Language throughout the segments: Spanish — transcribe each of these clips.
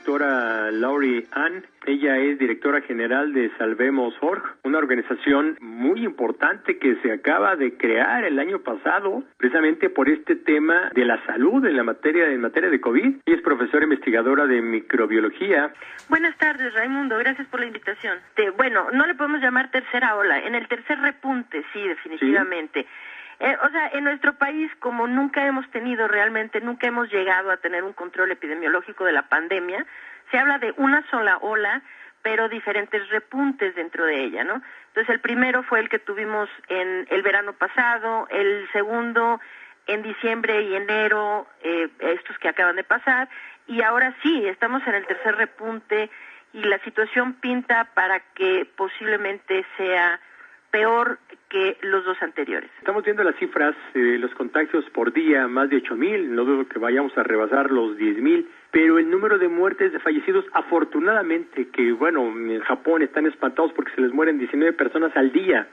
doctora Laurie Ann. Ella es directora general de Salvemos.org, una organización muy importante que se acaba de crear el año pasado, precisamente por este tema de la salud en materia de COVID. Ella es profesora investigadora de microbiología. Buenas tardes, Raimundo. Gracias por la invitación. Bueno, no le podemos llamar tercera ola. En el tercer repunte, sí, definitivamente. ¿Sí? En nuestro país, como nunca hemos llegado a tener un control epidemiológico de la pandemia, se habla de una sola ola, pero diferentes repuntes dentro de ella, ¿no? Entonces, el primero fue el que tuvimos en el verano pasado, el segundo en diciembre y enero, estos que acaban de pasar, y ahora sí, estamos en el tercer repunte y la situación pinta para que posiblemente sea peor que los dos anteriores. Estamos viendo las cifras, los contagios por día, más de 8,000, no dudo que vayamos a rebasar los 10,000, pero el número de muertes, de fallecidos, afortunadamente, que bueno, en Japón están espantados porque se les mueren 19 personas al día.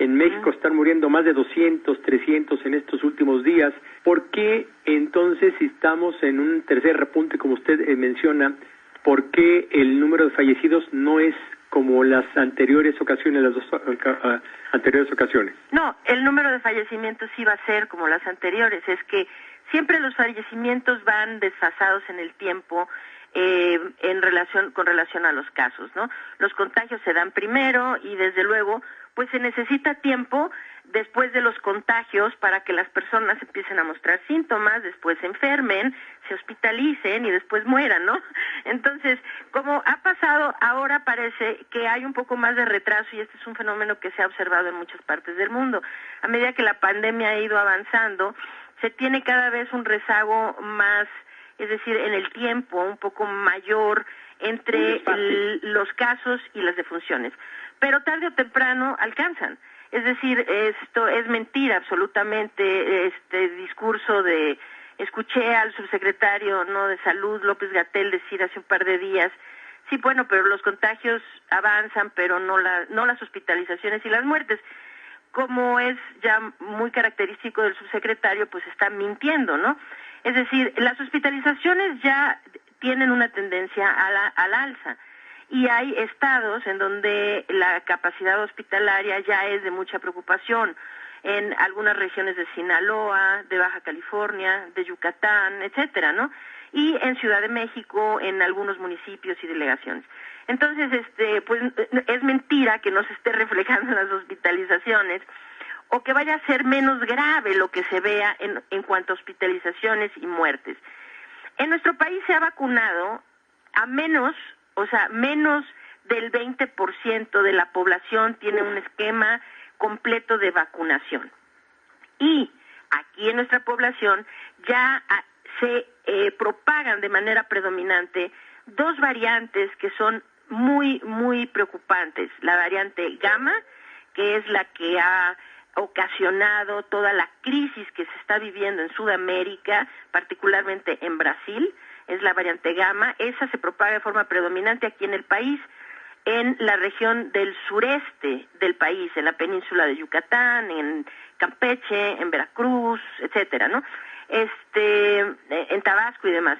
En México están muriendo más de 200, 300 en estos últimos días. ¿Por qué entonces, si estamos en un tercer repunte, como usted menciona, por qué el número de fallecidos no es como las anteriores ocasiones, las dos anteriores ocasiones? No, el número de fallecimientos sí va a ser como las anteriores. Es que siempre los fallecimientos van desfasados en el tiempo con relación a los casos, ¿no? Los contagios se dan primero y desde luego pues se necesita tiempo después de los contagios para que las personas empiecen a mostrar síntomas, después se enfermen, se hospitalicen y después mueran, ¿no? Entonces, como ha pasado, ahora parece que hay un poco más de retraso y este es un fenómeno que se ha observado en muchas partes del mundo. A medida que la pandemia ha ido avanzando, se tiene cada vez un rezago más, es decir, en el tiempo un poco mayor entre los casos y las defunciones. Pero tarde o temprano alcanzan. Es decir, esto es mentira absolutamente, este discurso escuché al subsecretario de Salud, López Gatell, decir hace un par de días, sí, bueno, pero los contagios avanzan, pero no las hospitalizaciones y las muertes. Como es ya muy característico del subsecretario, pues está mintiendo, ¿no? Es decir, las hospitalizaciones ya tienen una tendencia al alza. Y hay estados en donde la capacidad hospitalaria ya es de mucha preocupación, en algunas regiones de Sinaloa, de Baja California, de Yucatán, etcétera, ¿no? Y en Ciudad de México, en algunos municipios y delegaciones. Entonces, pues es mentira que no se esté reflejando en las hospitalizaciones o que vaya a ser menos grave lo que se vea en cuanto a hospitalizaciones y muertes. En nuestro país se ha vacunado a menos del 20% de la población tiene un esquema completo de vacunación. Y aquí en nuestra población ya se propagan de manera predominante dos variantes que son muy, muy preocupantes. La variante Gamma, que es la que ha ocasionado toda la crisis que se está viviendo en Sudamérica, particularmente en Brasil, es la variante Gamma. Esa se propaga de forma predominante aquí en el país, en la región del sureste del país, en la península de Yucatán, en Campeche, en Veracruz, etcétera, ¿no? En Tabasco y demás.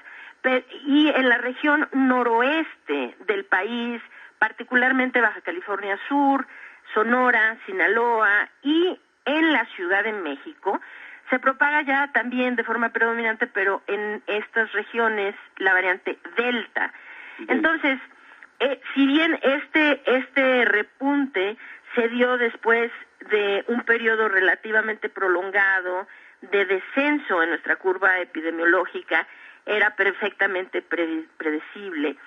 Y en la región noroeste del país, particularmente Baja California Sur, Sonora, Sinaloa y en la Ciudad de México, se propaga ya también de forma predominante, pero en estas regiones la variante Delta. Entonces, si bien este repunte se dio después de un periodo relativamente prolongado de descenso en nuestra curva epidemiológica, era perfectamente predecible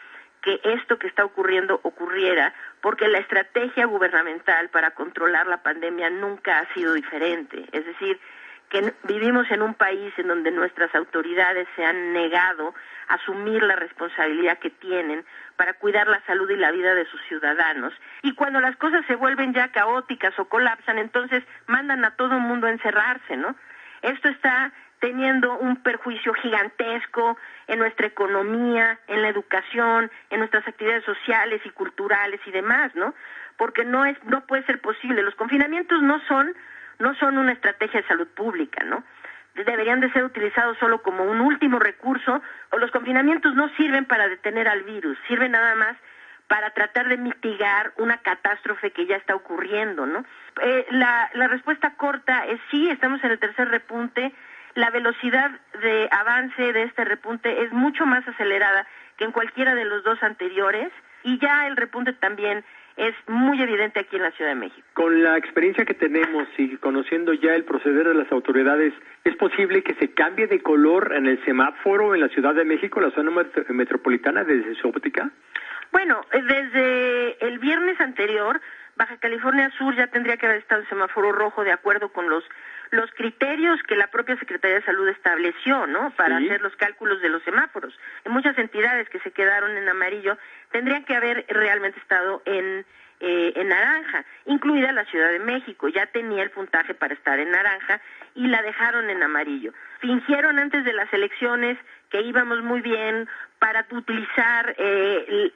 que esto que está ocurriendo ocurriera, porque la estrategia gubernamental para controlar la pandemia nunca ha sido diferente. Es decir, que vivimos en un país en donde nuestras autoridades se han negado a asumir la responsabilidad que tienen para cuidar la salud y la vida de sus ciudadanos. Y cuando las cosas se vuelven ya caóticas o colapsan, entonces mandan a todo el mundo a encerrarse, ¿no? Esto está teniendo un perjuicio gigantesco en nuestra economía, en la educación, en nuestras actividades sociales y culturales y demás, ¿no? Porque no puede ser posible. Los confinamientos no son una estrategia de salud pública, ¿no? deberían de ser utilizados solo como un último recurso, o los confinamientos no sirven para detener al virus, sirven nada más para tratar de mitigar una catástrofe que ya está ocurriendo, ¿no? La respuesta corta es sí, estamos en el tercer repunte. La velocidad de avance de este repunte es mucho más acelerada que en cualquiera de los dos anteriores, y ya el repunte también es muy evidente aquí en la Ciudad de México. Con la experiencia que tenemos y conociendo ya el proceder de las autoridades, ¿es posible que se cambie de color en el semáforo en la Ciudad de México, la zona metropolitana, desde su óptica? Bueno, desde el viernes anterior, Baja California Sur ya tendría que haber estado en semáforo rojo de acuerdo con los criterios que la propia Secretaría de Salud estableció, ¿no? Para hacer los cálculos de los semáforos. En muchas entidades que se quedaron en amarillo tendrían que haber realmente estado en naranja, incluida la Ciudad de México. Ya tenía el puntaje para estar en naranja y la dejaron en amarillo. Fingieron antes de las elecciones que íbamos muy bien para utilizar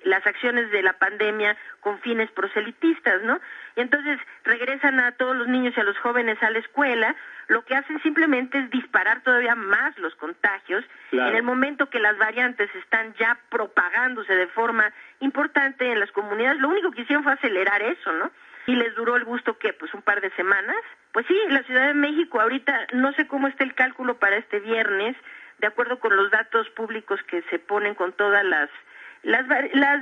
las acciones de la pandemia con fines proselitistas, ¿no? Y entonces regresan a todos los niños y a los jóvenes a la escuela, lo que hacen simplemente es disparar todavía más los contagios. Claro. En el momento que las variantes están ya propagándose de forma importante en las comunidades, lo único que hicieron fue acelerar eso, ¿no? Y les duró el gusto, ¿qué? Pues un par de semanas. Pues sí, la Ciudad de México ahorita, no sé cómo está el cálculo para este viernes, de acuerdo con los datos públicos que se ponen con todas las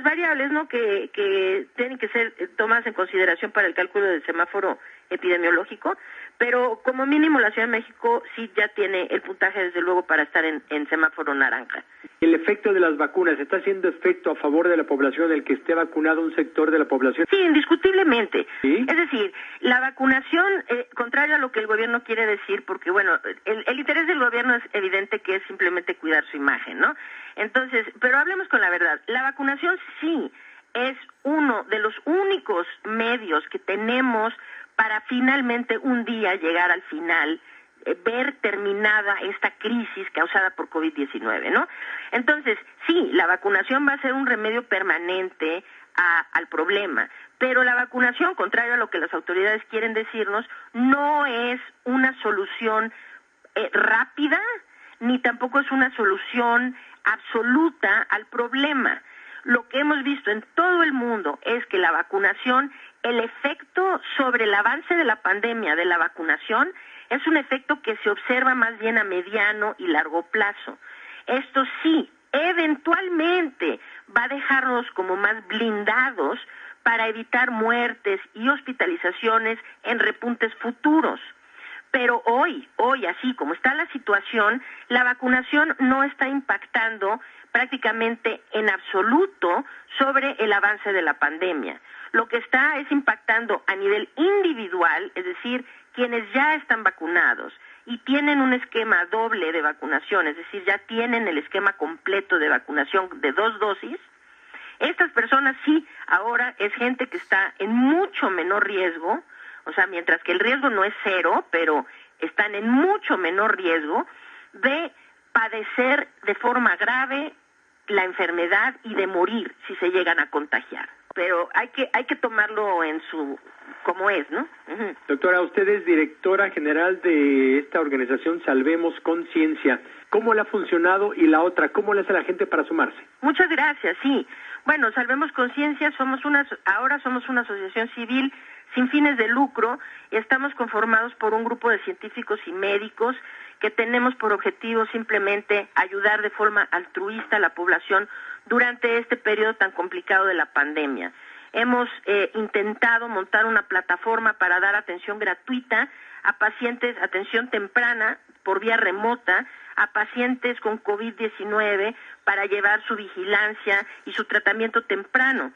variables, ¿no? que tienen que ser tomadas en consideración para el cálculo del semáforo epidemiológico, pero como mínimo la Ciudad de México sí ya tiene el puntaje desde luego para estar en semáforo naranja. ¿El efecto de las vacunas está haciendo efecto a favor de la población, el que esté vacunado un sector de la población? Sí, indiscutiblemente. ¿Sí? Es decir, la vacunación, contrario a lo que el gobierno quiere decir, porque bueno, el interés del gobierno es evidente que es simplemente cuidar su imagen, ¿no? Entonces, pero hablemos con la verdad. La vacunación sí es uno de los únicos medios que tenemos para finalmente un día llegar al final, ver terminada esta crisis causada por COVID-19, ¿no? Entonces, sí, la vacunación va a ser un remedio permanente al problema, pero la vacunación, contrario a lo que las autoridades quieren decirnos, no es una solución rápida, ni tampoco es una solución absoluta al problema. Lo que hemos visto en todo el mundo es que la vacunación, el efecto sobre el avance de la pandemia de la vacunación es un efecto que se observa más bien a mediano y largo plazo. Esto sí, eventualmente va a dejarnos como más blindados para evitar muertes y hospitalizaciones en repuntes futuros. Pero hoy, así como está la situación, la vacunación no está impactando prácticamente en absoluto sobre el avance de la pandemia. Lo que está es impactando a nivel individual, es decir, quienes ya están vacunados y tienen un esquema doble de vacunación, es decir, ya tienen el esquema completo de vacunación de 2 dosis, estas personas sí, ahora es gente que está en mucho menor riesgo, o sea, mientras que el riesgo no es 0, pero están en mucho menor riesgo de padecer de forma grave la enfermedad y de morir si se llegan a contagiar. Pero hay que tomarlo en su como es, ¿no? Uh-huh. Doctora, usted es directora general de esta organización Salvemos Conciencia. ¿Cómo le ha funcionado? Y la otra, ¿cómo le hace la gente para sumarse? Muchas gracias, sí. Bueno, Salvemos Conciencia, ahora somos una asociación civil sin fines de lucro y estamos conformados por un grupo de científicos y médicos que tenemos por objetivo simplemente ayudar de forma altruista a la población durante este periodo tan complicado de la pandemia. Hemos intentado montar una plataforma para dar atención gratuita a pacientes, atención temprana por vía remota, a pacientes con COVID-19 para llevar su vigilancia y su tratamiento temprano.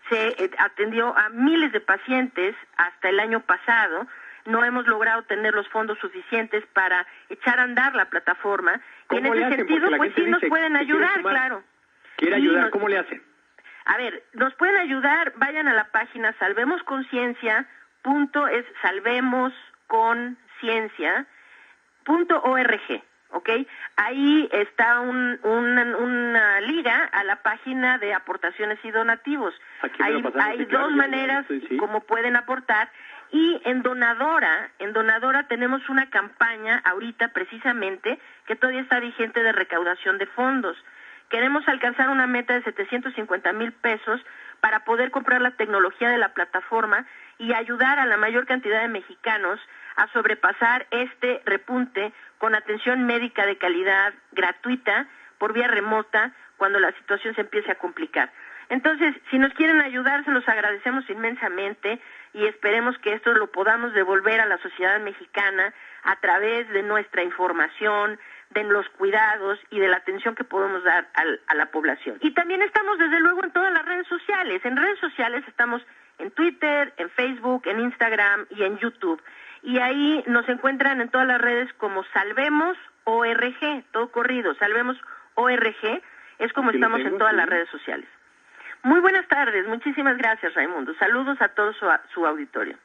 Se atendió a miles de pacientes hasta el año pasado. No hemos logrado tener los fondos suficientes para echar a andar la plataforma. Y en ese sentido, pues sí nos pueden ayudar, claro. ¿Quiere ayudar? ¿Cómo le hacen? A ver, nos pueden ayudar, vayan a la página salvemosconciencia.org, ¿ok? Ahí está una liga a la página de aportaciones y donativos. Hay 2 maneras como pueden aportar Y en Donadora tenemos una campaña ahorita precisamente que todavía está vigente de recaudación de fondos. Queremos alcanzar una meta de 750,000 pesos para poder comprar la tecnología de la plataforma y ayudar a la mayor cantidad de mexicanos a sobrepasar este repunte con atención médica de calidad gratuita por vía remota cuando la situación se empiece a complicar. Entonces, si nos quieren ayudar, se los agradecemos inmensamente y esperemos que esto lo podamos devolver a la sociedad mexicana a través de nuestra información, de los cuidados y de la atención que podemos dar a la población. Y también estamos, desde luego, en todas las redes sociales. En redes sociales estamos en Twitter, en Facebook, en Instagram y en YouTube. Y ahí nos encuentran en todas las redes como Salvemos ORG, todo corrido, Salvemos ORG, es como estamos en todas las redes sociales. Muy buenas tardes, muchísimas gracias, Raimundo. Saludos a todo su auditorio.